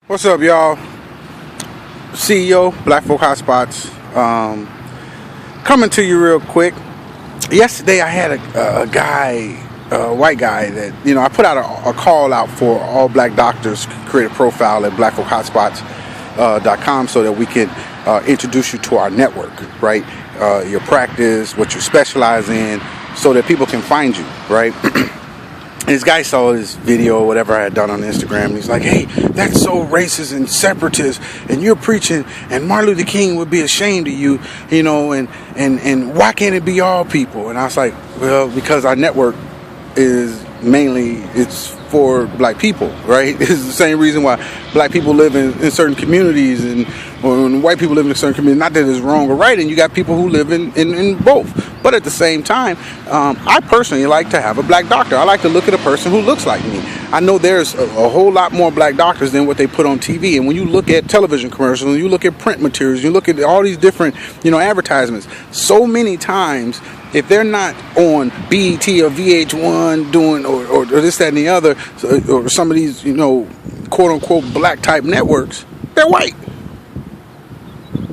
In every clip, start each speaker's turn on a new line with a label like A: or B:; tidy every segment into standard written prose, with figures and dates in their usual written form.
A: What's up, y'all? CEO, Black Folk Hotspots. Coming to you real quick. Yesterday I had a guy, a white guy that, I put out a call out for all black doctors, create a profile at blackfolkhotspots.com so that we can introduce you to our network, right? Your practice, what you specialize in, so that people can find you, right? And this guy saw this video or whatever I had done on Instagram, and he's like, hey, that's so racist and separatist, and you're preaching, and Martin Luther King would be ashamed of you, and why can't it be all people? And I was like, well, because our network is mainly, it's for black people, right? It's the same reason why black people live in certain communities and white people live in a certain community. Not that it's wrong or right, and you got people who live in both. But at the same time, I personally like to have a black doctor. I like to look at a person who looks like me. I know there's a whole lot more black doctors than what they put on TV. And when you look at television commercials, when you look at print materials, you look at all these different, advertisements, so many times, if they're not on BET or VH1 doing or this, that, and the other, or some of these, quote unquote black type networks, they're white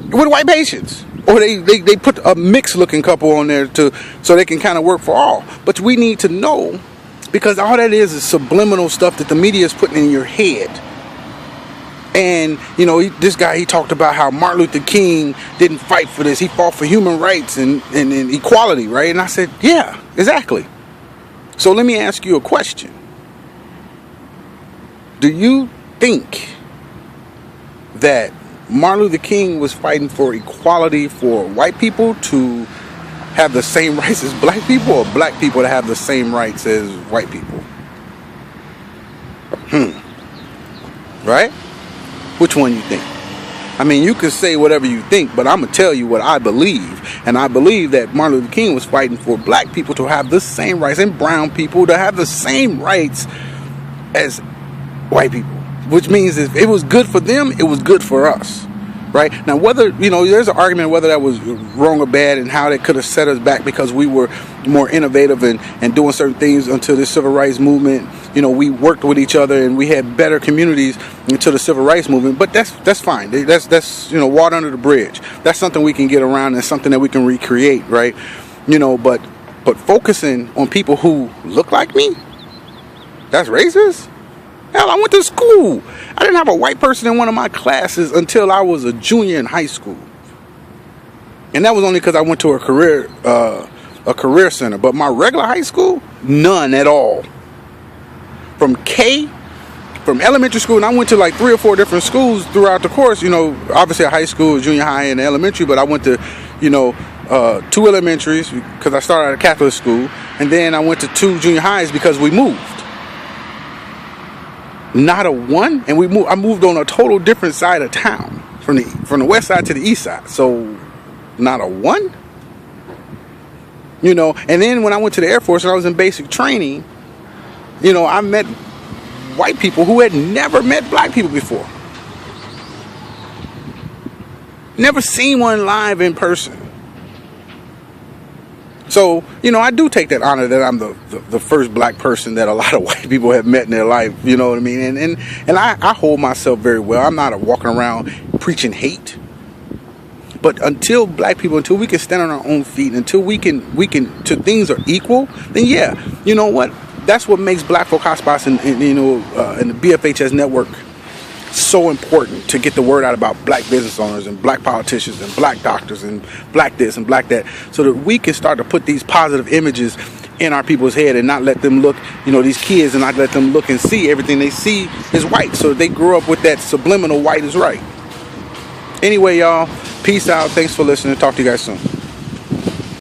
A: with white patients. Or they put a mixed looking couple on there so they can kind of work for all. But we need to know, because all that is subliminal stuff that the media is putting in your head. And, this guy, he talked about how Martin Luther King didn't fight for this. He fought for human rights and equality, right? And I said, yeah, exactly. So let me ask you a question. Do you think that Martin Luther King was fighting for equality for white people to have the same rights as black people, or black people to have the same rights as white people? Right? Which one you think? I mean, you can say whatever you think, but I'm going to tell you what I believe. And I believe that Martin Luther King was fighting for black people to have the same rights, and brown people to have the same rights as white people. Which means if it was good for them, it was good for us. Right? Now, whether, there's an argument whether that was wrong or bad and how that could have set us back because we were more innovative and doing certain things until the civil rights movement. We worked with each other and we had better communities until the civil rights movement. But that's fine. That's water under the bridge. That's something we can get around and something that we can recreate, right? But focusing on people who look like me, that's racist? Hell, I went to school. I didn't have a white person in one of my classes until I was a junior in high school. And that was only because I went to a career center. But my regular high school, none at all. From elementary school, and I went to like 3 or 4 different schools throughout the course. Obviously a high school, junior high, and elementary, but I went to, 2 elementaries because I started at a Catholic school. And then I went to 2 junior highs because we moved. Not a one, and I moved on a total different side of town, from the west side to the east side. So, not a one. And then when I went to the Air Force and I was in basic training, I met white people who had never met black people before. Never seen one live in person. So, I do take that honor that I'm the first black person that a lot of white people have met in their life, you know what I mean? And I hold myself very well. I'm not walking around preaching hate. But until we can stand on our own feet, until till things are equal, then yeah, you know what? That's what makes Black Folk Hotspots and the BFHS network so important, to get the word out about black business owners and black politicians and black doctors and black this and black that, so that we can start to put these positive images in our people's head and not let them look, these kids, and not let them look and see everything they see is white, so they grow up with that subliminal white is right. Anyway, y'all, peace out. Thanks for listening. Talk to you guys soon.